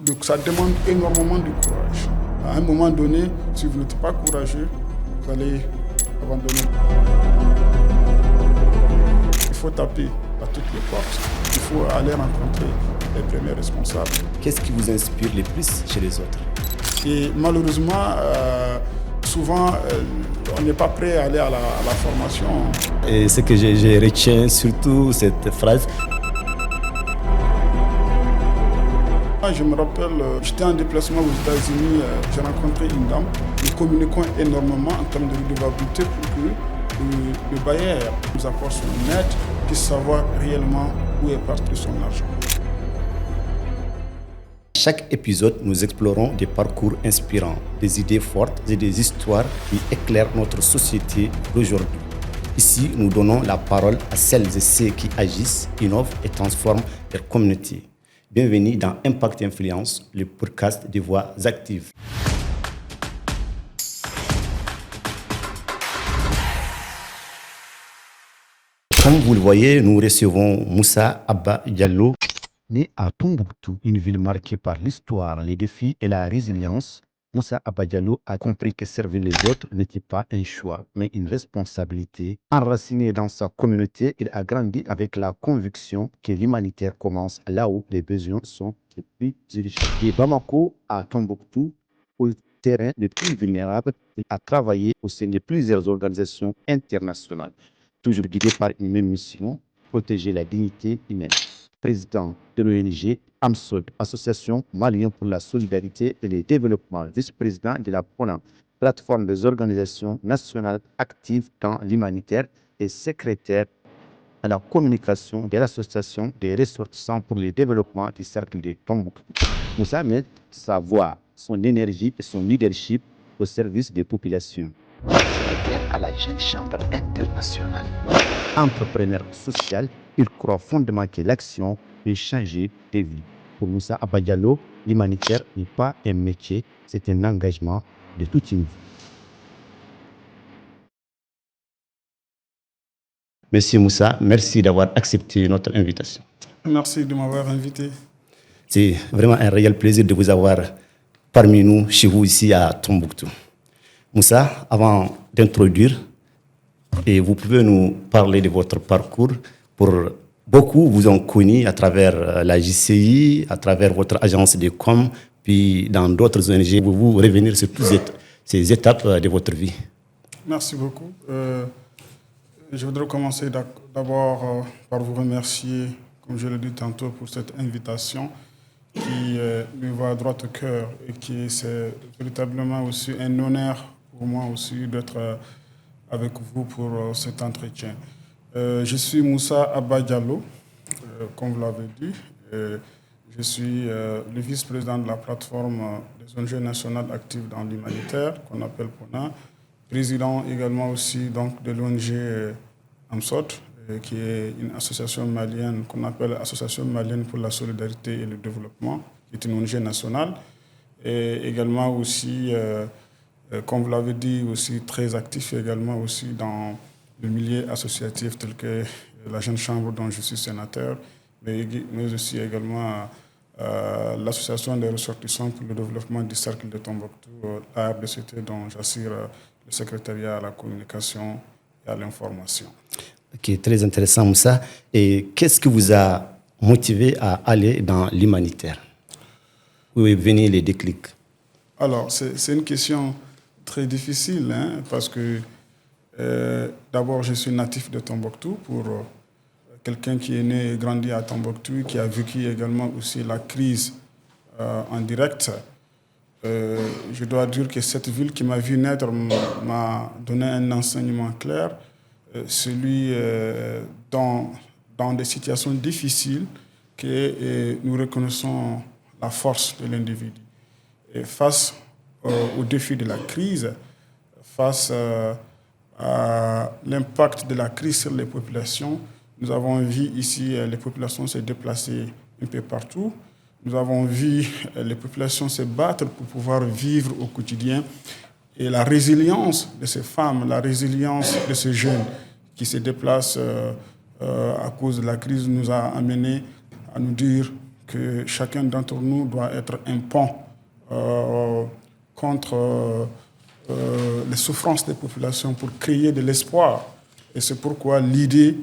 Donc ça demande énormément de courage. À un moment donné, si vous n'êtes pas courageux, vous allez abandonner. Il faut taper à toutes les portes. Il faut aller rencontrer les premiers responsables. Qu'est-ce qui vous inspire le plus chez les autres? Et malheureusement, souvent, on n'est pas prêt à aller à la formation. Et ce que je retiens surtout, cette phrase. Je me rappelle, j'étais en déplacement aux États-Unis, j'ai rencontré une dame. Nous communiquons énormément en termes de redevabilité pour que le bailleur nous apporte son aide, puisse savoir réellement où est parti son argent. Chaque épisode, nous explorons des parcours inspirants, des idées fortes et des histoires qui éclairent notre société d'aujourd'hui. Ici, nous donnons la parole à celles et ceux qui agissent, innovent et transforment leur communauté. Bienvenue dans Impact Influence, le podcast des voix actives. Comme vous le voyez, nous recevons Moussa Abba Diallo. Né à Tombouctou, une ville marquée par l'histoire, les défis et la résilience, Moussa Abba Diallo a compris que servir les autres n'était pas un choix, mais une responsabilité. Enraciné dans sa communauté, il a grandi avec la conviction que l'humanitaire commence là où les besoins sont les plus urgents. De Bamako à Tombouctou, au terrain les plus vulnérables, il a travaillé au sein de plusieurs organisations internationales, toujours guidé par une même mission, protéger la dignité humaine. Président de l'ONG AMSOD, Association Malienne pour la solidarité et le développement, vice-président de la PONA, plateforme des organisations nationales actives dans l'humanitaire et secrétaire à la communication de l'association des ressortissants pour le développement du cercle de Tombouctou. Moussa met sa voix, son énergie et son leadership au service des populations. À la Jeune Chambre internationale. Entrepreneur social, il croit fondamentalement que l'action peut changer des vies. Pour Moussa Abba Diallo, l'humanitaire n'est pas un métier, c'est un engagement de toute une vie. Monsieur Moussa, merci d'avoir accepté notre invitation. Merci de m'avoir invité. C'est vraiment un réel plaisir de vous avoir parmi nous, chez vous, ici à Tombouctou. Moussa, avant d'introduire, et vous pouvez nous parler de votre parcours. Pour beaucoup vous ont connu à travers la JCI, à travers votre agence de com, puis dans d'autres ONG. Vous revenir sur toutes ces étapes de votre vie. Merci beaucoup. Je voudrais commencer d'abord par vous remercier, comme je l'ai dit tantôt, pour cette invitation qui me va droit au cœur et qui c'est véritablement aussi un honneur pour moi aussi d'être avec vous pour cet entretien. Je suis Moussa Abba Diallo, comme vous l'avez dit. Je suis le vice-président de la plateforme des ONG nationales actives dans l'humanitaire, qu'on appelle PONA, président également aussi donc, de l'ONG AMSOD, qui est une association malienne qu'on appelle Association malienne pour la solidarité et le développement, qui est une ONG nationale, et également aussi comme vous l'avez dit, aussi très actif également aussi dans le milieu associatif tel que la Jeune Chambre dont je suis sénateur, mais aussi également l'association des ressortissants pour le développement du cercle de Tombouctou, la RDCT dont j'assure le secrétariat à la communication et à l'information. Ok, très intéressant Moussa. Et qu'est-ce qui vous a motivé à aller dans l'humanitaire? Où est venu les déclics? Alors, c'est une question très difficile, hein, parce que d'abord, je suis natif de Tombouctou, pour quelqu'un qui est né et grandi à Tombouctou, qui a vécu également aussi la crise en direct. Je dois dire que cette ville qui m'a vu naître m'a donné un enseignement clair, celui dans des situations difficiles que nous reconnaissons la force de l'individu. Et face au défi de la crise, face à l'impact de la crise sur les populations, nous avons vu ici les populations se déplacer un peu partout. Nous avons vu les populations se battre pour pouvoir vivre au quotidien. Et la résilience de ces femmes, la résilience de ces jeunes qui se déplacent à cause de la crise nous a amenés à nous dire que chacun d'entre nous doit être un pont contre les souffrances des populations pour créer de l'espoir. Et c'est pourquoi l'idée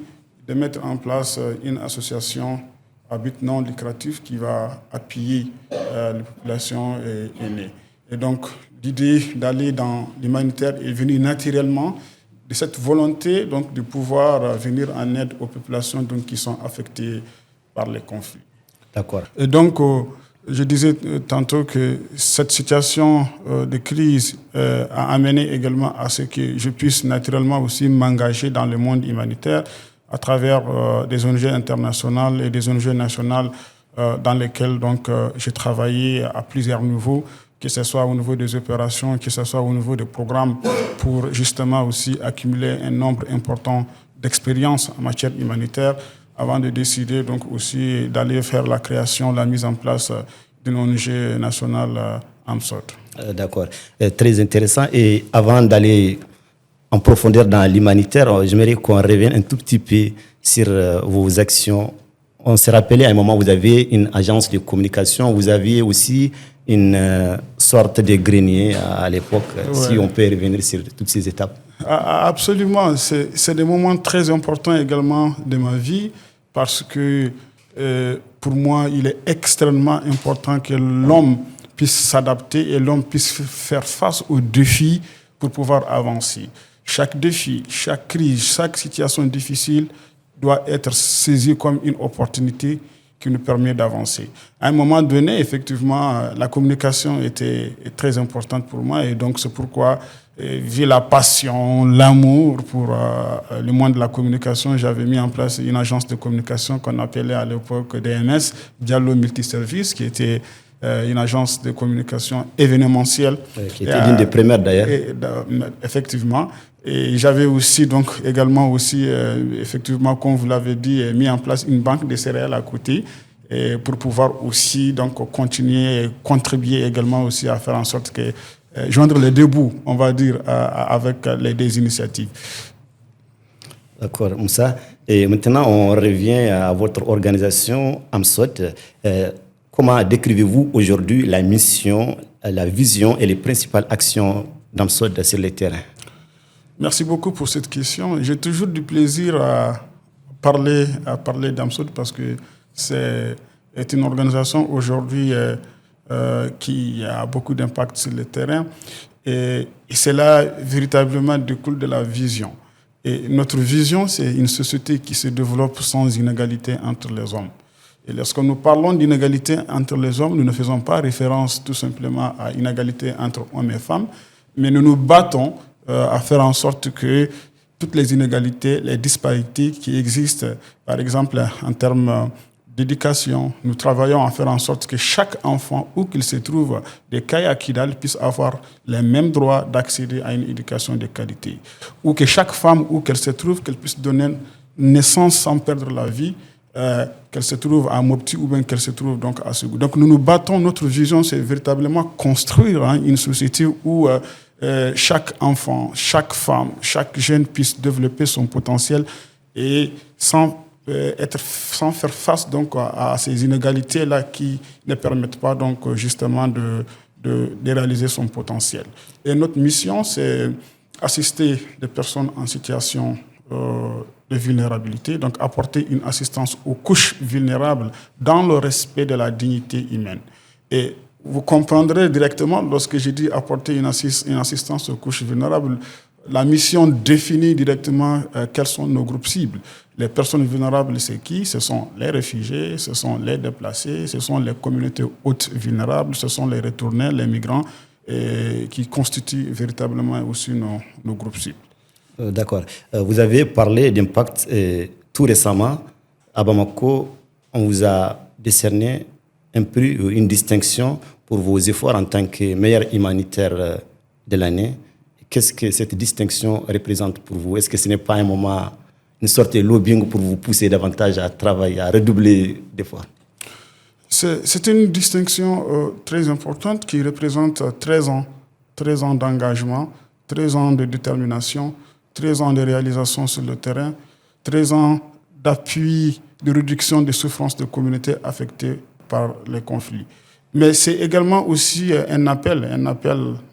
de mettre en place une association à but non lucratif qui va appuyer les populations est née. Et donc, l'idée d'aller dans l'humanitaire est venue naturellement de cette volonté donc, de pouvoir venir en aide aux populations donc, qui sont affectées par les conflits. D'accord. Et donc, je disais tantôt que cette situation de crise a amené également à ce que je puisse naturellement aussi m'engager dans le monde humanitaire à travers des ONG internationales et des ONG nationales dans lesquelles donc, j'ai travaillé à plusieurs niveaux, que ce soit au niveau des opérations, que ce soit au niveau des programmes, pour justement aussi accumuler un nombre important d'expériences en matière humanitaire, avant de décider donc aussi d'aller faire la création, la mise en place d'une ONG nationale AMSOT. D'accord, très intéressant. Et avant d'aller en profondeur dans l'humanitaire, j'aimerais qu'on revienne un tout petit peu sur vos actions. On s'est rappelé à un moment, vous avez une agence de communication, vous aviez aussi une sorte de grenier à l'époque, si on peut revenir sur toutes ces étapes. Absolument, c'est des moments très importants également de ma vie parce que pour moi, il est extrêmement important que l'homme puisse s'adapter et l'homme puisse faire face aux défis pour pouvoir avancer. Chaque défi, chaque crise, chaque situation difficile doit être saisie comme une opportunité qui nous permet d'avancer. À un moment donné, effectivement, la communication était très importante pour moi et donc c'est pourquoi, vu la passion, l'amour pour le monde de la communication, j'avais mis en place une agence de communication qu'on appelait à l'époque DMS, Diallo Multiservice, qui était une agence de communication événementielle. Qui était l'une des premières d'ailleurs. Effectivement. Et j'avais aussi, donc, également aussi, effectivement, comme vous l'avez dit, mis en place une banque de céréales à côté pour pouvoir aussi, donc, continuer et contribuer également aussi à faire en sorte que joindre les deux bouts, on va dire, avec les deux initiatives. D'accord, Moussa. Et maintenant, on revient à votre organisation AMSOT. Comment décrivez-vous aujourd'hui la mission, la vision et les principales actions d'AMSOT sur le terrain? Merci beaucoup pour cette question. J'ai toujours du plaisir à parler d'AMSOT parce que c'est une organisation aujourd'hui qui a beaucoup d'impact sur le terrain. Et cela véritablement découle de la vision. Et notre vision, c'est une société qui se développe sans inégalité entre les hommes. Et lorsque nous parlons d'inégalité entre les hommes, nous ne faisons pas référence tout simplement à inégalité entre hommes et femmes, mais nous nous battons à faire en sorte que toutes les inégalités, les disparités qui existent, par exemple en termes d'éducation, nous travaillons à faire en sorte que chaque enfant, où qu'il se trouve, de Kaya à Kidal, puisse avoir les mêmes droits d'accéder à une éducation de qualité. Ou que chaque femme, où qu'elle se trouve, qu'elle puisse donner naissance sans perdre la vie, qu'elle se trouve à Mopti ou bien qu'elle se trouve donc à Ségou. Donc nous nous battons, notre vision, c'est véritablement construire une société où chaque enfant, chaque femme, chaque jeune puisse développer son potentiel et sans faire face donc à ces inégalités-là qui ne permettent pas donc justement de réaliser son potentiel. Et notre mission, c'est assister les personnes en situation de vulnérabilité, donc apporter une assistance aux couches vulnérables dans le respect de la dignité humaine. Et vous comprendrez directement, lorsque j'ai dit apporter une assistance aux couches vulnérables, la mission définit directement quels sont nos groupes cibles. Les personnes vulnérables, c'est qui? Ce sont les réfugiés, ce sont les déplacés, ce sont les communautés hautes vulnérables, ce sont les retournés, les migrants, qui constituent véritablement aussi nos groupes cibles. D'accord. Vous avez parlé d'impact tout récemment. À Bamako, on vous a décerné un prix, une distinction pour vos efforts en tant que meilleur humanitaire de l'année. Qu'est-ce que cette distinction représente pour vous? Est-ce que ce n'est pas un moment, une sorte de lobbying pour vous pousser davantage à travailler, à redoubler d'efforts? C'est une distinction très importante qui représente 13 ans d'engagement, 13 ans de détermination, 13 ans de réalisation sur le terrain, 13 ans d'appui, de réduction des souffrances de communautés affectées par les conflits. Mais c'est également aussi un appel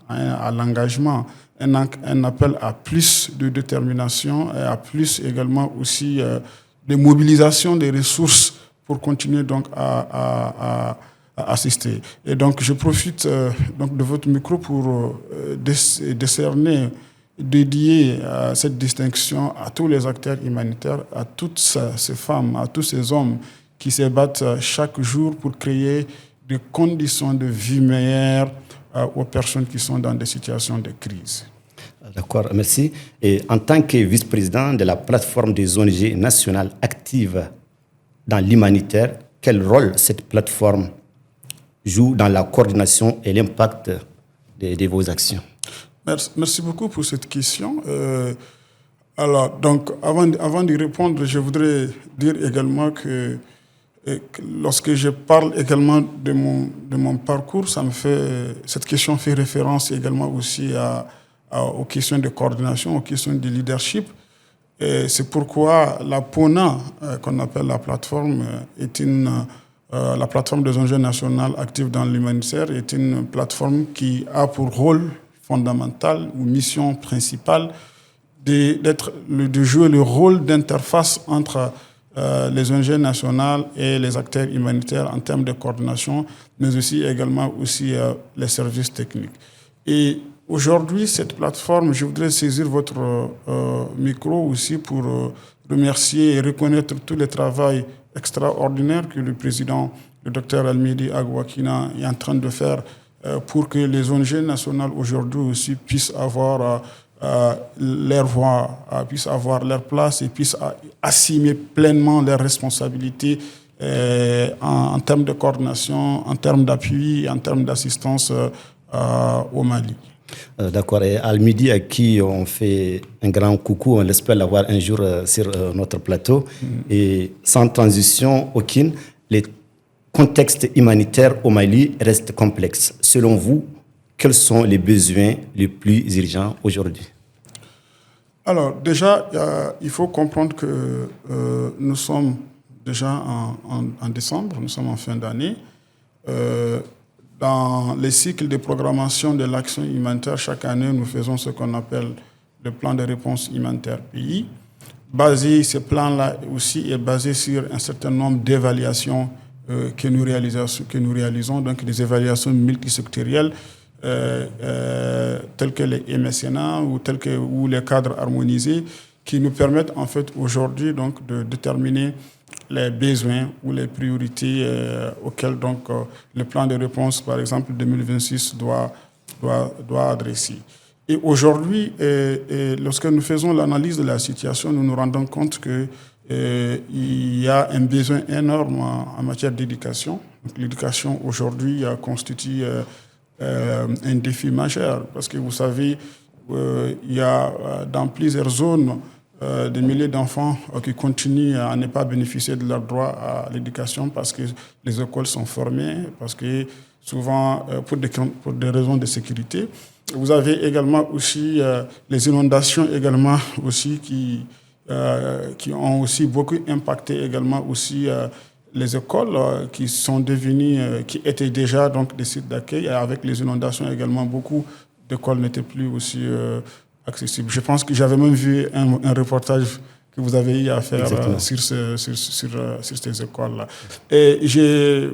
à l'engagement, un appel à plus de détermination et à plus également aussi de mobilisation des ressources pour continuer donc à assister. Et donc je profite donc de votre micro pour décerner, dédier cette distinction à tous les acteurs humanitaires, à toutes ces femmes, à tous ces hommes qui se battent chaque jour pour créer des conditions de vie meilleures aux personnes qui sont dans des situations de crise. D'accord, merci. Et en tant que vice-président de la plateforme des ONG nationales actives dans l'humanitaire, quel rôle cette plateforme joue dans la coordination et l'impact de vos actions? Merci beaucoup pour cette question. Alors, donc, avant d'y répondre, je voudrais dire également que lorsque je parle également de mon parcours, cette question fait référence également aussi aux questions de coordination, aux questions de leadership. Et c'est pourquoi la PONA, qu'on appelle la plateforme, la plateforme des ONG nationales actives dans l'humanitaire, est une plateforme qui a pour rôle fondamental ou mission principale de jouer le rôle d'interface entre les ONG nationales et les acteurs humanitaires en termes de coordination, mais aussi également les services techniques. Et aujourd'hui, cette plateforme, je voudrais saisir votre micro aussi pour remercier et reconnaître tout le travail extraordinaire que le président, le docteur Almidi Agouakina, est en train de faire pour que les ONG nationales aujourd'hui aussi puissent avoir leur voix, puissent avoir leur place et puissent assumer pleinement leurs responsabilités en termes de coordination, en termes d'appui, en termes d'assistance au Mali. D'accord. Et Almidi, à qui on fait un grand coucou, on espère l'avoir un jour sur notre plateau. Et sans transition aucune, les contextes humanitaires au Mali restent complexes. Selon vous, quels sont les besoins les plus urgents aujourd'hui? Alors, déjà, il faut comprendre que nous sommes déjà en décembre, nous sommes en fin d'année. Dans les cycles de programmation de l'action humanitaire, chaque année, nous faisons ce qu'on appelle le plan de réponse humanitaire pays. Ce plan-là aussi est basé sur un certain nombre d'évaluations que nous réalisons, donc des évaluations multisectorielles telles que les MSNA ou les cadres harmonisés qui nous permettent en fait aujourd'hui donc de déterminer les besoins ou les priorités auxquelles donc le plan de réponse, par exemple 2026, doit adresser. Et aujourd'hui, lorsque nous faisons l'analyse de la situation, nous nous rendons compte que il y a un besoin énorme en matière d'éducation. L'éducation aujourd'hui constitue un défi majeur parce que vous savez, il y a dans plusieurs zones des milliers d'enfants qui continuent à ne pas bénéficier de leur droit à l'éducation parce que les écoles sont fermées, parce que souvent pour des raisons de sécurité. Vous avez également aussi les inondations également aussi qui ont aussi beaucoup impacté également aussi les écoles qui sont devenues, qui étaient déjà donc des sites d'accueil. Et avec les inondations également, beaucoup d'écoles n'étaient plus aussi accessibles. Je pense que j'avais même vu un reportage que vous avez eu à faire sur ces écoles-là. Et j'ai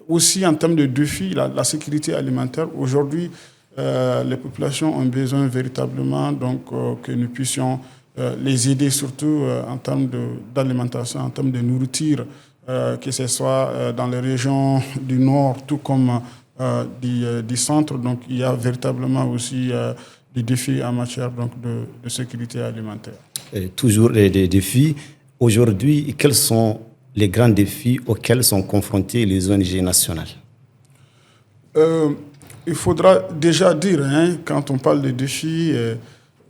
aussi en termes de défis, la sécurité alimentaire. Aujourd'hui, les populations ont besoin véritablement donc, que nous puissions les aider surtout en termes d'alimentation, en termes de nourriture, que ce soit dans les régions du nord, tout comme du centre. Donc, il y a véritablement aussi des défis en matière donc, de sécurité alimentaire. Et toujours des défis. Aujourd'hui, quels sont les grands défis auxquels sont confrontés les ONG nationales? Il faudra déjà dire, quand on parle de défis,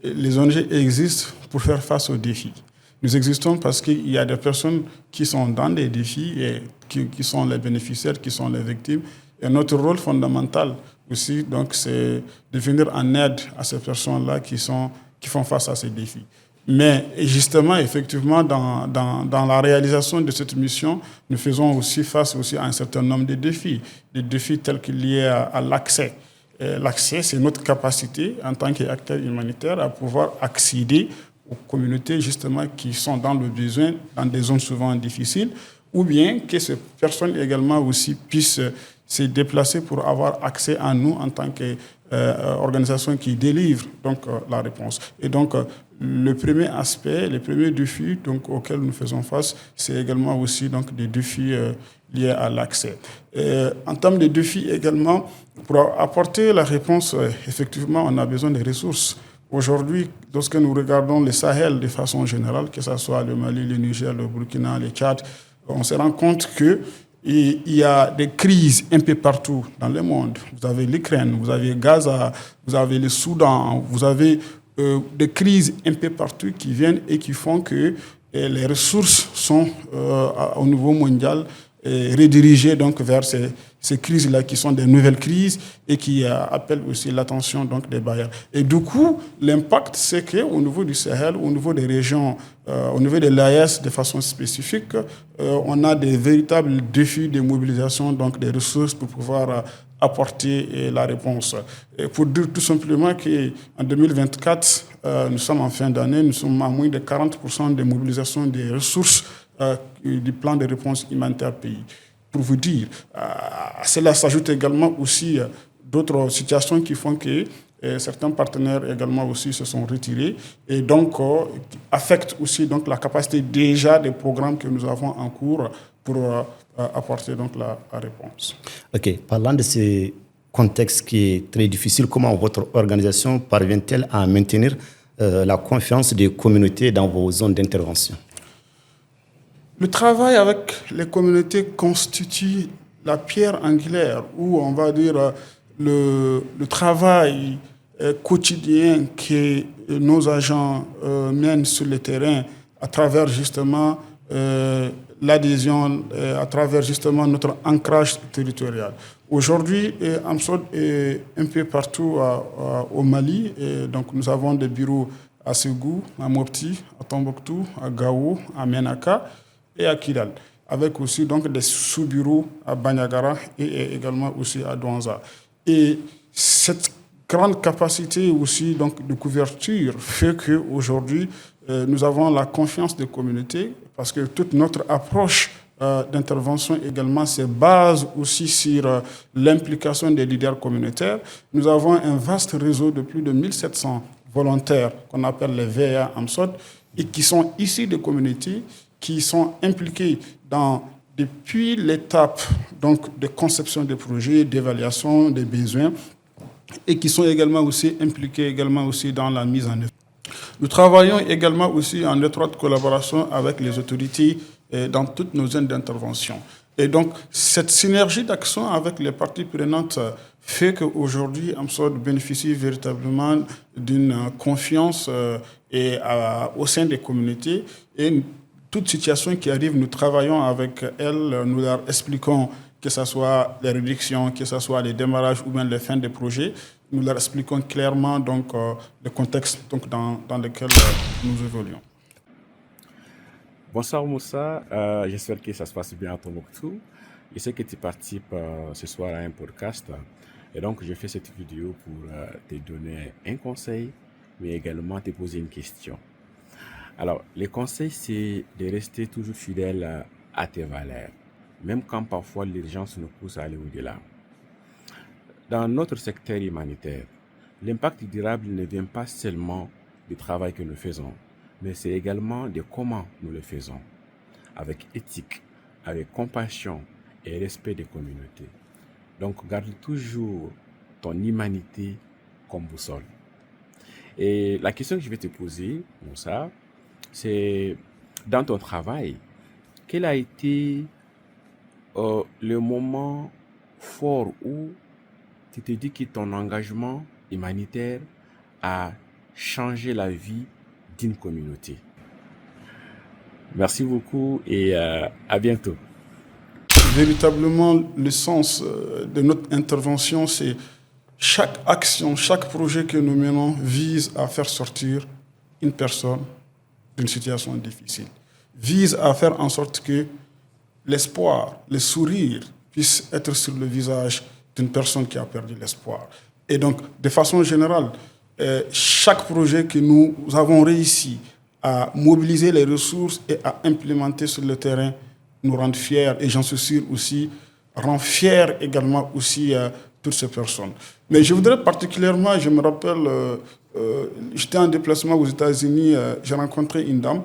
les ONG existent pour faire face aux défis. Nous existons parce qu'il y a des personnes qui sont dans des défis et qui sont les bénéficiaires, qui sont les victimes. Et notre rôle fondamental aussi, donc, c'est de venir en aide à ces personnes-là qui font face à ces défis. Mais justement, effectivement, dans la réalisation de cette mission, nous faisons aussi face aussi à un certain nombre de défis. Des défis tels qu'ils liés à l'accès. L'accès, c'est notre capacité en tant qu'acteur humanitaire à pouvoir accéder aux communautés justement qui sont dans le besoin, dans des zones souvent difficiles, ou bien que ces personnes également aussi puissent se déplacer pour avoir accès à nous en tant qu'organisation qui délivre donc, la réponse. Et donc, le premier aspect, le premier défi donc, auquel nous faisons face, c'est également aussi donc, des défis liés à l'accès. En termes de défis également, pour apporter la réponse, effectivement, on a besoin de ressources. Aujourd'hui, lorsque nous regardons le Sahel de façon générale, que ce soit le Mali, le Niger, le Burkina, le Tchad, on se rend compte qu'il y a des crises un peu partout dans le monde. Vous avez l'Ukraine, vous avez Gaza, vous avez le Soudan, vous avez des crises un peu partout qui viennent et qui font que les ressources sont au niveau mondial redirigées donc, vers ces crises-là qui sont des nouvelles crises et qui appellent aussi l'attention donc, des bailleurs. Et du coup, l'impact, c'est qu'au niveau du Sahel, au niveau des régions, au niveau de l'AES de façon spécifique, on a des véritables défis de mobilisation donc, des ressources pour pouvoir apporter la réponse. Et pour dire tout simplement qu'en 2024, nous sommes en fin d'année, nous sommes à moins de 40% de mobilisation des ressources du plan de réponse humanitaire pays. Pour vous dire, à cela s'ajoute également aussi d'autres situations qui font que certains partenaires également aussi se sont retirés et donc affectent aussi donc, la capacité déjà des programmes que nous avons en cours pour apporter donc, la réponse. Ok, parlant de ce contexte qui est très difficile, comment votre organisation parvient-elle à maintenir la confiance des communautés dans vos zones d'intervention? Le travail avec les communautés constitue la pierre angulaire où on va dire le travail quotidien que nos agents mènent sur le terrain à travers justement l'adhésion, à travers justement notre ancrage territorial. Aujourd'hui, AMSOD est un peu partout au Mali. Et donc nous avons des bureaux à Ségou, à Mopti, à Tombouctou, à Gao, à Menaka et à Kidal, avec aussi donc des sous-bureaux à Bandiagara et également aussi à Douanza. Et cette grande capacité aussi donc, de couverture fait qu'aujourd'hui, nous avons la confiance des communautés parce que toute notre approche d'intervention également se base aussi sur l'implication des leaders communautaires. Nous avons un vaste réseau de plus de 1700 volontaires qu'on appelle les VA AMSOD et qui sont issus des communautés qui sont impliqués depuis l'étape donc, de conception des projets, d'évaluation des besoins, et qui sont également aussi impliqués également aussi dans la mise en œuvre. Nous travaillons également aussi en étroite collaboration avec les autorités dans toutes nos zones d'intervention. Et donc, cette synergie d'action avec les parties prenantes fait qu'aujourd'hui, AMSOD bénéficie véritablement d'une confiance au sein des communautés. Et toute situation qui arrive, nous travaillons avec elles, nous leur expliquons que ce soit les réductions, que ce soit les démarrages ou bien les fins des projets. Nous leur expliquons clairement donc, le contexte donc, dans lequel nous évoluons. Bonsoir Moussa, j'espère que ça se passe bien à Tombouctou. Je sais que tu participes ce soir à un podcast et donc je fais cette vidéo pour te donner un conseil mais également te poser une question. Alors, le conseil, c'est de rester toujours fidèle à tes valeurs, même quand parfois l'urgence nous pousse à aller au-delà. Dans notre secteur humanitaire, l'impact durable ne vient pas seulement du travail que nous faisons, mais c'est également de comment nous le faisons, avec éthique, avec compassion et respect des communautés. Donc, garde toujours ton humanité comme boussole. Et la question que je vais te poser, Moussa, c'est dans ton travail, quel a été le moment fort où tu te dis que ton engagement humanitaire a changé la vie d'une communauté? Merci beaucoup et à bientôt. Véritablement, le sens de notre intervention, c'est chaque action, chaque projet que nous menons vise à faire sortir une personne, d'une situation difficile, vise à faire en sorte que l'espoir, le sourire puisse être sur le visage d'une personne qui a perdu l'espoir. Et donc, de façon générale, chaque projet que nous avons réussi à mobiliser les ressources et à implémenter sur le terrain nous rend fiers, et j'en suis sûr aussi, rend fiers également aussi toutes ces personnes. Mais je voudrais particulièrement, je me rappelle, j'étais en déplacement aux États-Unis, j'ai rencontré une dame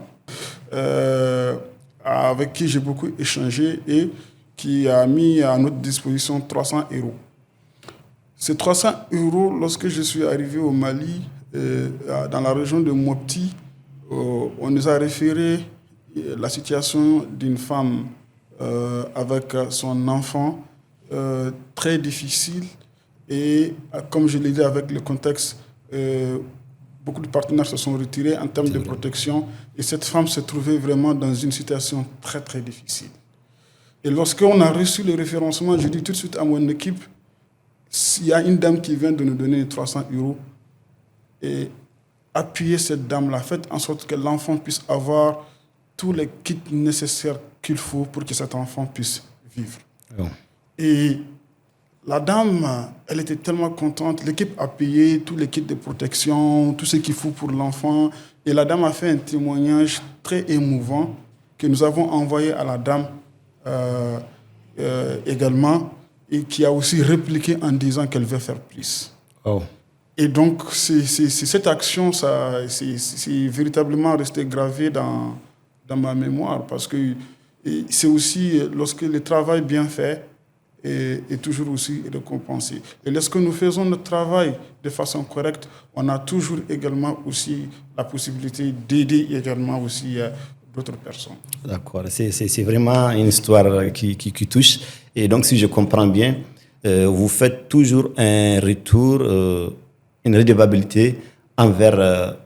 avec qui j'ai beaucoup échangé et qui a mis à notre disposition 300 euros. Ces 300 euros, lorsque je suis arrivé au Mali, dans la région de Mopti, on nous a référé la situation d'une femme avec son enfant très difficile. Et comme je l'ai dit, avec le contexte, beaucoup de partenaires se sont retirés en termes de protection. Et cette femme se trouvait vraiment dans une situation très, très difficile. Et lorsqu'on a reçu le référencement, je dis tout de suite à mon équipe, s'il y a une dame qui vient de nous donner 300 euros, et appuyer cette dame-là, faites en sorte que l'enfant puisse avoir tous les kits nécessaires qu'il faut pour que cet enfant puisse vivre. Oh. Et la dame, elle était tellement contente. L'équipe a payé tous les kits de protection, tout ce qu'il faut pour l'enfant. Et la dame a fait un témoignage très émouvant que nous avons envoyé à la dame également, et qui a aussi répliqué en disant qu'elle veut faire plus. Oh. Et donc, cette action, c'est véritablement resté gravé dans ma mémoire, parce que c'est aussi lorsque le travail bien fait est toujours aussi récompensé. Et lorsque nous faisons notre travail de façon correcte, on a toujours également aussi la possibilité d'aider également aussi d'autres personnes. D'accord, c'est vraiment une histoire qui touche. Et donc, si je comprends bien, vous faites toujours un retour, une redevabilité envers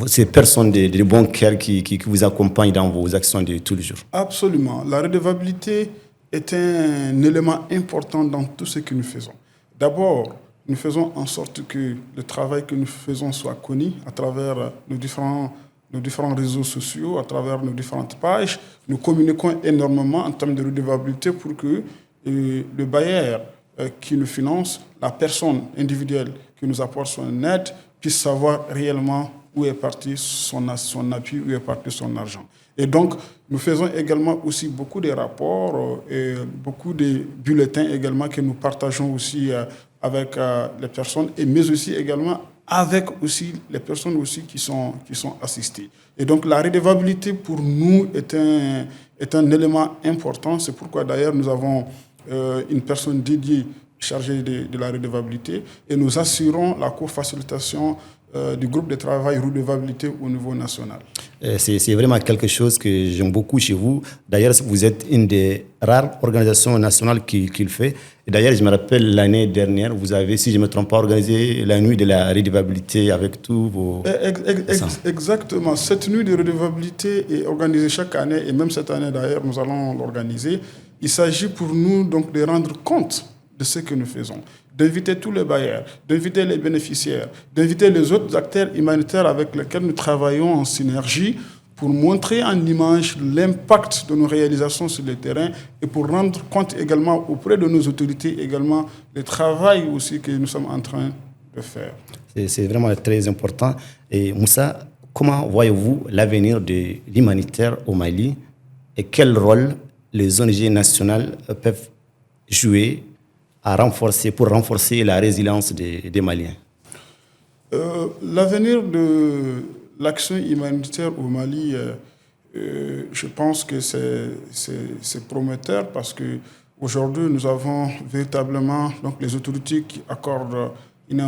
ces personnes de bon cœur qui vous accompagnent dans vos actions de tous les jours. Absolument. La redevabilité est un élément important dans tout ce que nous faisons. D'abord, nous faisons en sorte que le travail que nous faisons soit connu à travers nos différents réseaux sociaux, à travers nos différentes pages. Nous communiquons énormément en termes de redevabilité pour que le bailleur qui nous finance, la personne individuelle qui nous apporte son aide, puisse savoir réellement où est parti son appui, où est parti son argent. Et donc, nous faisons également aussi beaucoup de rapports et beaucoup de bulletins également que nous partageons aussi avec les personnes, mais aussi également avec aussi les personnes aussi qui sont assistées. Et donc, la redevabilité pour nous est un élément important. C'est pourquoi d'ailleurs nous avons une personne dédiée chargée de la redevabilité, et nous assurons la co-facilitation du groupe de travail redevabilité au niveau national. C'est vraiment quelque chose que j'aime beaucoup chez vous. D'ailleurs, vous êtes une des rares organisations nationales qui le fait. Et d'ailleurs, je me rappelle l'année dernière, vous avez, si je ne me trompe pas, organisé la nuit de la redevabilité avec tous vos... Exactement. Cette nuit de redevabilité est organisée chaque année, et même cette année d'ailleurs, nous allons l'organiser. Il s'agit pour nous donc de rendre compte de ce que nous faisons, d'inviter tous les bailleurs, d'inviter les bénéficiaires, d'inviter les autres acteurs humanitaires avec lesquels nous travaillons en synergie pour montrer en image l'impact de nos réalisations sur le terrain et pour rendre compte également auprès de nos autorités également le travail aussi que nous sommes en train de faire. C'est vraiment très important. Et Moussa, comment voyez-vous l'avenir de l'humanitaire au Mali et quel rôle les ONG nationales peuvent jouer pour renforcer la résilience des Maliens? L'avenir de l'action humanitaire au Mali, je pense que c'est prometteur, parce qu'aujourd'hui, nous avons véritablement donc, les autorités qui accordent une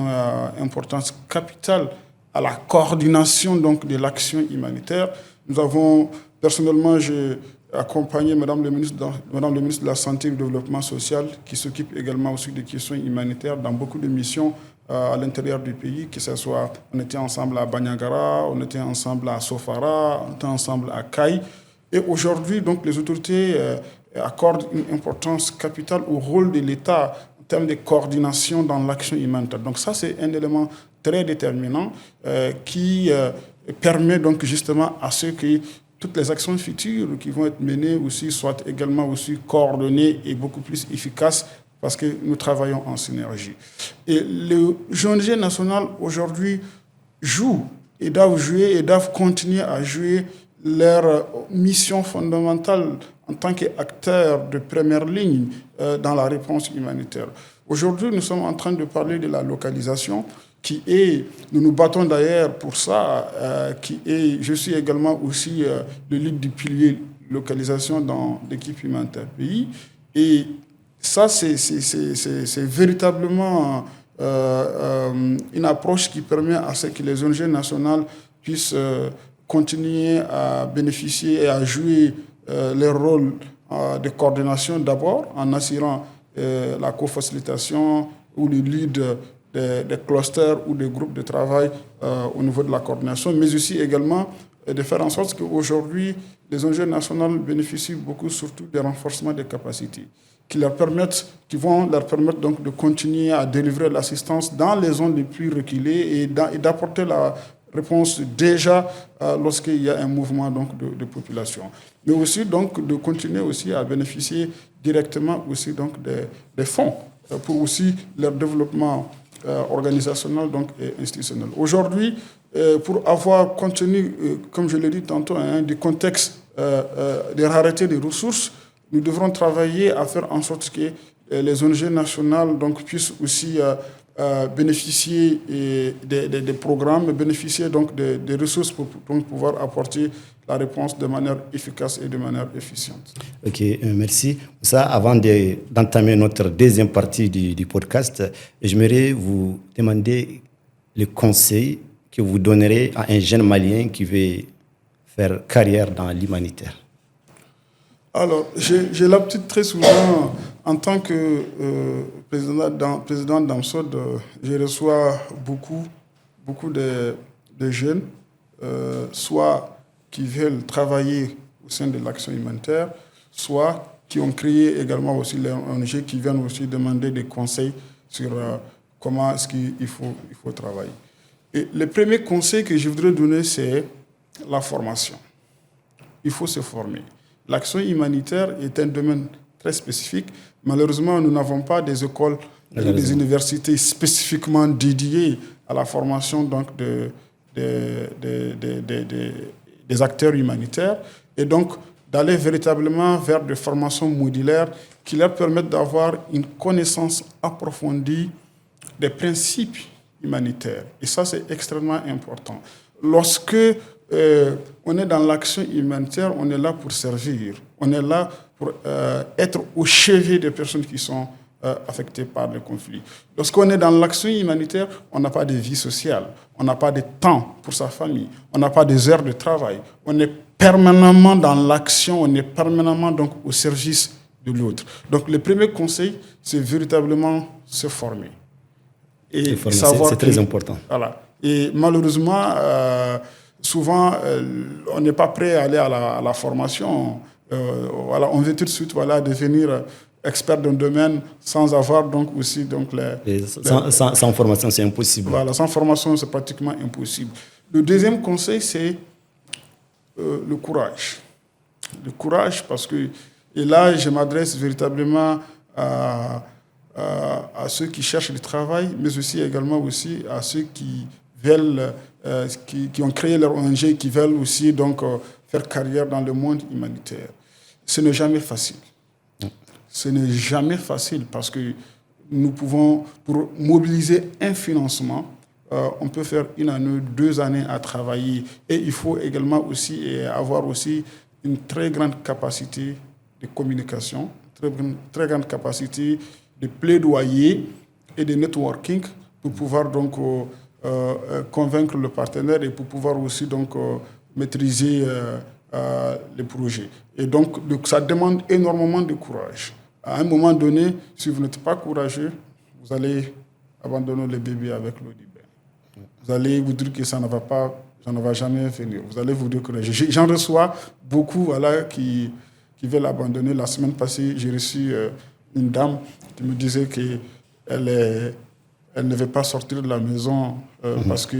importance capitale à la coordination donc, de l'action humanitaire. Nous avons, personnellement, j'ai accompagné Madame le ministre de la Santé et du Développement social, qui s'occupe également aussi des questions humanitaires dans beaucoup de missions à l'intérieur du pays, que ce soit, on était ensemble à Bandiagara, on était ensemble à Sofara, on était ensemble à Kaï. Et aujourd'hui, donc, les autorités accordent une importance capitale au rôle de l'État en termes de coordination dans l'action humanitaire. Donc ça, c'est un élément très déterminant qui permet donc justement à ce que toutes les actions futures qui vont être menées aussi soient également aussi coordonnées et beaucoup plus efficaces parce que nous travaillons en synergie. Et les ONG nationales aujourd'hui jouent et doivent jouer et doivent continuer à jouer leur mission fondamentale en tant qu'acteurs de première ligne dans la réponse humanitaire. Aujourd'hui, nous sommes en train de parler de la localisation nous nous battons d'ailleurs pour ça, je suis également aussi le leader du pilier localisation dans l'équipe humanitaire pays. Et ça, c'est véritablement une approche qui permet à ce que les ONG nationales puissent continuer à bénéficier et à jouer leur rôle de coordination d'abord en assurant la co-facilitation ou le lead des clusters ou des groupes de travail au niveau de la coordination, mais aussi également de faire en sorte qu'aujourd'hui, les ONG nationales bénéficient beaucoup surtout des renforcements des capacités qui vont leur permettre donc de continuer à délivrer l'assistance dans les zones les plus reculées et d'apporter la réponse déjà lorsqu'il y a un mouvement donc de population. Mais aussi donc de continuer aussi à bénéficier directement aussi donc des fonds pour aussi leur développement organisationnel donc, et institutionnel. Aujourd'hui, pour avoir compte tenu, comme je l'ai dit tantôt, du contexte des raretés des ressources, nous devrons travailler à faire en sorte que les ONG nationales donc, puissent aussi bénéficier des programmes, bénéficier donc des ressources pour pouvoir apporter la réponse de manière efficace et de manière efficiente. Ok, merci. Ça, avant d'entamer notre deuxième partie du podcast, j'aimerais vous demander le conseil que vous donnerez à un jeune Malien qui veut faire carrière dans l'humanitaire. Alors, j'ai l'habitude très souvent, en tant que président d'AMSOD, je reçois beaucoup de jeunes, soit qui veulent travailler au sein de l'action humanitaire, soit qui ont créé également aussi les ONG qui viennent aussi demander des conseils sur comment est-ce qu'il faut travailler. Et le premier conseil que je voudrais donner, c'est la formation. Il faut se former. L'action humanitaire est un domaine très spécifique. Malheureusement, nous n'avons pas des écoles et des universités spécifiquement dédiées à la formation donc, des acteurs humanitaires. Et donc, d'aller véritablement vers des formations modulaires qui leur permettent d'avoir une connaissance approfondie des principes humanitaires. Et ça, c'est extrêmement important. Lorsque on est dans l'action humanitaire, on est là pour servir. On est là pour être au chevet des personnes qui sont affectées par le conflit. Lorsqu'on est dans l'action humanitaire, on n'a pas de vie sociale, on n'a pas de temps pour sa famille, on n'a pas des heures de travail. On est permanemment dans l'action, on est permanemment donc au service de l'autre. Donc le premier conseil, c'est véritablement se former. Et savoir c'est très important. Voilà. Et malheureusement, souvent, on n'est pas prêt à aller à la formation. Voilà, on veut tout de suite devenir expert d'un domaine sans avoir donc aussi donc sans formation, c'est impossible. Voilà, sans formation, c'est pratiquement impossible. Le deuxième conseil, c'est le courage. Le courage, parce que, et là, je m'adresse véritablement à ceux qui cherchent du travail, mais aussi également aussi à ceux qui veulent, qui ont créé leur ONG, qui veulent aussi donc faire carrière dans le monde humanitaire. Ce n'est jamais facile. Ce n'est jamais facile parce que nous pouvons, pour mobiliser un financement, on peut faire 1 année, 2 années à travailler. Et il faut également aussi avoir aussi une très grande capacité de communication, très grande capacité de plaidoyer et de networking pour pouvoir donc convaincre le partenaire et pour pouvoir aussi donc maîtriser les projets. Et donc ça demande énormément de courage. À un moment donné, si vous n'êtes pas courageux, vous allez abandonner le bébé avec l'eau du bain. Vous allez vous dire que ça ne va pas, ça ne va jamais venir. Vous allez vous décourager. J'en reçois beaucoup qui veulent abandonner. La semaine passée, j'ai reçu une dame qui me disait qu'elle ne veut pas sortir de la maison parce que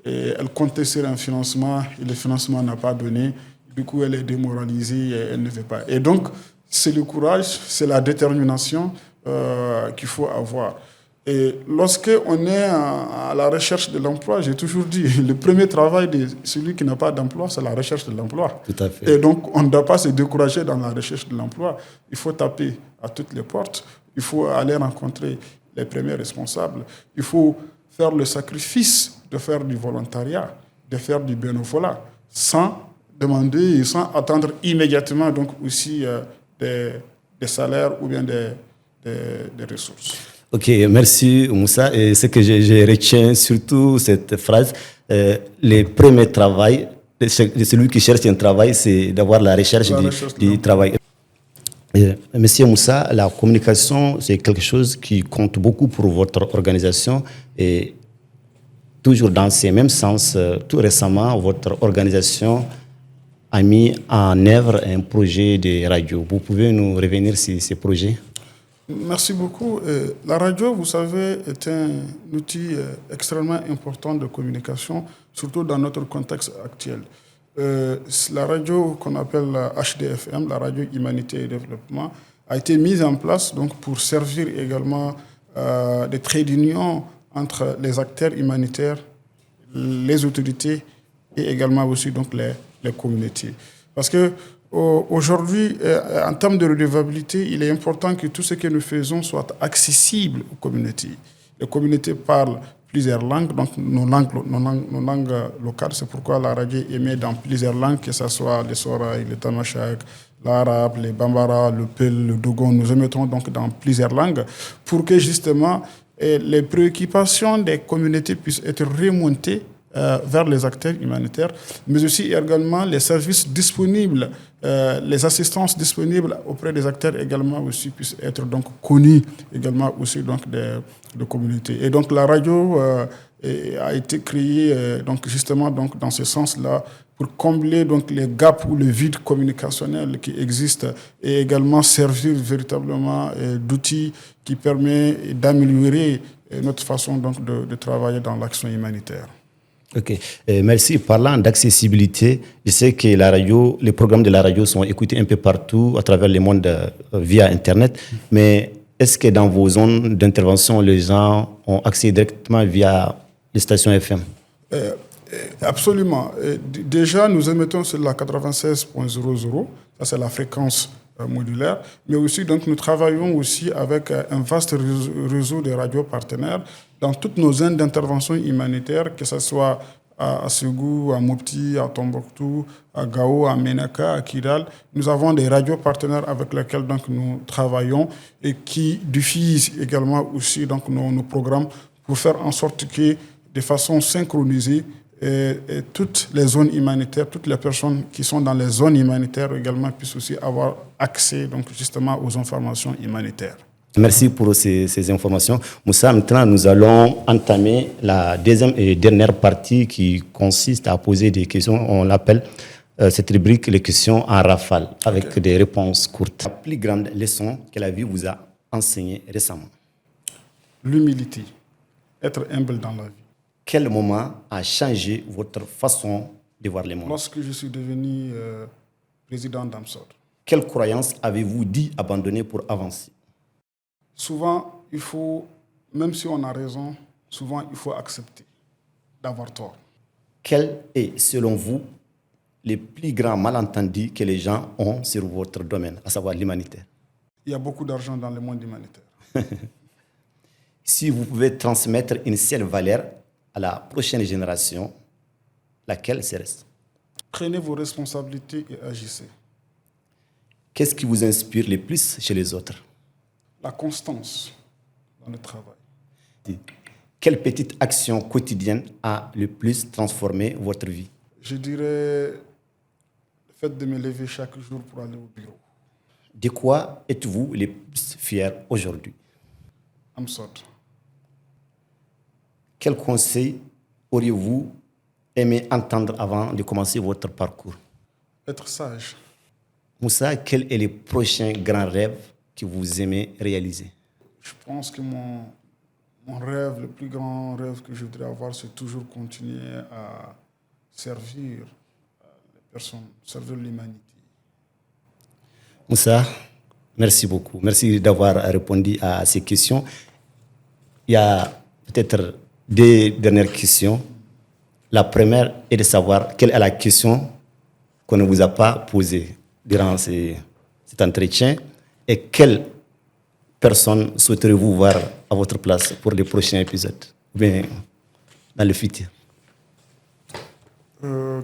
Et elle comptait sur un financement et le financement n'a pas donné. Du coup, elle est démoralisée et elle ne veut pas. Et donc, c'est le courage, c'est la détermination qu'il faut avoir. Et lorsqu'on est à la recherche de l'emploi, j'ai toujours dit, le premier travail de celui qui n'a pas d'emploi, c'est la recherche de l'emploi. Tout à fait. Et donc, on ne doit pas se décourager dans la recherche de l'emploi. Il faut taper à toutes les portes. Il faut aller rencontrer les premiers responsables. Il faut faire le sacrifice de faire du volontariat, de faire du bénévolat, sans demander et sans attendre immédiatement donc aussi des salaires ou bien des ressources. Ok, merci Moussa. Et ce que je retiens surtout cette phrase, le premier travail de celui qui cherche un travail, c'est d'avoir la recherche du travail. Monsieur Moussa, la communication, c'est quelque chose qui compte beaucoup pour votre organisation. Et toujours dans ce même sens, tout récemment, votre organisation a mis en œuvre un projet de radio. Vous pouvez nous revenir sur ce projet? Merci beaucoup. La radio, vous savez, est un outil extrêmement important de communication, surtout dans notre contexte actuel. La radio qu'on appelle la HDFM, la radio Humanité et Développement, a été mise en place donc, pour servir également des traits d'union entre les acteurs humanitaires, les autorités et également aussi donc, les communautés. Parce que aujourd'hui, en termes de redevabilité, il est important que tout ce que nous faisons soit accessible aux communautés. Les communautés parlent plusieurs langues, donc nos langues locales. C'est pourquoi la radio émet dans plusieurs langues, que ce soit le Soraï, le Tamashak, l'arabe, le Bambara, le Peul, le Dogon. Nous émettons donc dans plusieurs langues pour que justement les préoccupations des communautés puissent être remontées vers les acteurs humanitaires, mais aussi également les services disponibles, les assistances disponibles auprès des acteurs également aussi puissent être donc connus également aussi donc des communautés. Et donc la radio a été créée donc justement donc dans ce sens-là pour combler donc les gaps ou le vide communicationnel qui existe et également servir véritablement d'outil qui permet d'améliorer notre façon donc de travailler dans l'action humanitaire. Ok, merci. Parlant d'accessibilité, je sais que la radio, les programmes de la radio sont écoutés un peu partout à travers le monde via Internet, mais est-ce que dans vos zones d'intervention, les gens ont accès directement via les stations FM? Absolument. Déjà, nous émettons sur la 96.00, ça c'est la fréquence modulaire, mais aussi donc nous travaillons aussi avec un vaste réseau de radios partenaires dans toutes nos zones d'intervention humanitaire, que ce soit à Ségou, à Mopti, à Tombouctou, à Gao, à Ménaka, à Kidal. Nous avons des radios partenaires avec lesquels donc nous travaillons et qui diffusent également aussi donc nos programmes pour faire en sorte que de façon synchronisée, et toutes les zones humanitaires, toutes les personnes qui sont dans les zones humanitaires également puissent aussi avoir accès donc justement aux informations humanitaires. Merci pour ces informations. Moussa, maintenant nous allons entamer la deuxième et dernière partie qui consiste à poser des questions. On l'appelle cette rubrique les questions en rafale avec des réponses courtes. La plus grande leçon que la vie vous a enseignée récemment? L'humilité, être humble dans la vie. Quel moment a changé votre façon de voir le monde? Lorsque je suis devenu président d'Amsod. Quelle croyance avez-vous dit abandonner pour avancer? Souvent, il faut, même si on a raison, souvent il faut accepter d'avoir tort. Quel est, selon vous, le plus grand malentendu que les gens ont sur votre domaine, à savoir l'humanitaire? Il y a beaucoup d'argent dans le monde humanitaire. Si vous pouvez transmettre une seule valeur à la prochaine génération, laquelle serait-ce? Prenez vos responsabilités et agissez. Qu'est-ce qui vous inspire le plus chez les autres? La constance dans le travail. Quelle petite action quotidienne a le plus transformé votre vie? Je dirais le fait de me lever chaque jour pour aller au bureau. De quoi êtes-vous le plus fier aujourd'hui? Amsod. Quel conseil auriez-vous aimé entendre avant de commencer votre parcours? Être sage. Moussa, quel est le prochain grand rêve que vous aimez réaliser? Je pense que mon mon rêve, le plus grand rêve que je voudrais avoir, c'est toujours continuer à servir les personnes, servir l'humanité. Moussa, merci beaucoup. Merci d'avoir répondu à ces questions. Il y a peut-être deux dernières questions. La première est de savoir quelle est la question qu'on ne vous a pas posée durant cet entretien et quelle personne souhaiterez-vous voir à votre place pour les prochains épisodes ou bien dans le futur.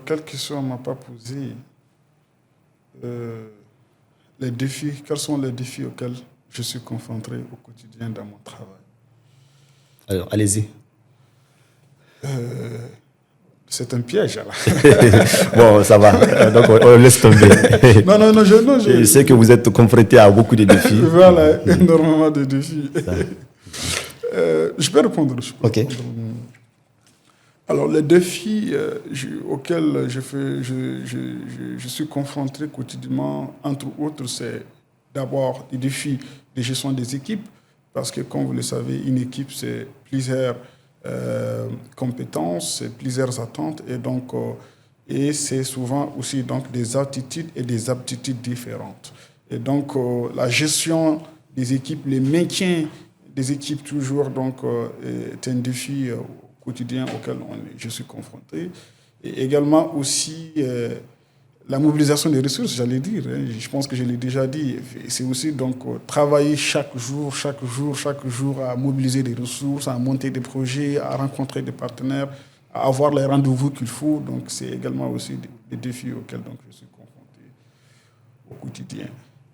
Quelle question on ne m'a pas posée? Les défis, quels sont les défis auxquels je suis confronté au quotidien dans mon travail? Alors, allez-y. C'est un piège, alors. Bon, ça va. Donc, on laisse tomber. Non, je sais que vous êtes confronté à beaucoup de défis. Voilà, énormément de défis. Je peux répondre. Ok. Alors, les défis auxquels je suis confronté quotidiennement, entre autres, c'est d'abord des défis de gestion des équipes, parce que, comme vous le savez, une équipe, c'est plusieurs compétences, c'est plusieurs attentes, et donc, et c'est souvent aussi donc, des attitudes et des aptitudes différentes. Et donc, la gestion des équipes, le maintien des équipes toujours donc, est un défi quotidien auquel je suis confronté. Et également aussi la mobilisation des ressources, j'allais dire. Je pense que je l'ai déjà dit. C'est aussi donc travailler chaque jour à mobiliser des ressources, à monter des projets, à rencontrer des partenaires, à avoir les rendez-vous qu'il faut. Donc c'est également aussi des défis auxquels donc, je suis confronté au quotidien.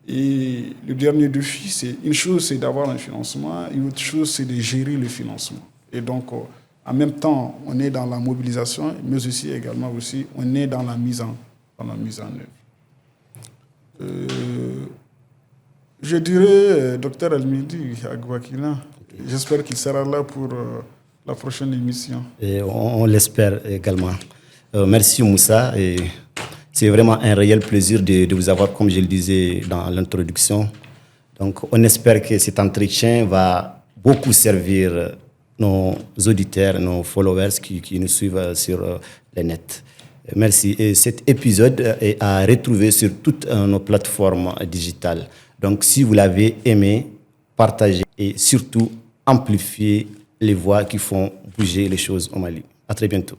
Et le dernier défi, c'est une chose, c'est d'avoir un financement, et autre chose, c'est de gérer le financement. Et donc, en même temps, on est dans la mobilisation, mais aussi également aussi, on est dans la mise en œuvre. Je dirais, docteur Elmidi Agwakina, j'espère qu'il sera là pour la prochaine émission. Et on l'espère également. Merci Moussa. Et c'est vraiment un réel plaisir de vous avoir, comme je le disais dans l'introduction. Donc, on espère que cet entretien va beaucoup servir nos auditeurs, nos followers qui nous suivent sur le net. Merci. Et cet épisode est à retrouver sur toutes nos plateformes digitales. Donc, si vous l'avez aimé, partagez et surtout amplifiez les voix qui font bouger les choses au Mali. À très bientôt.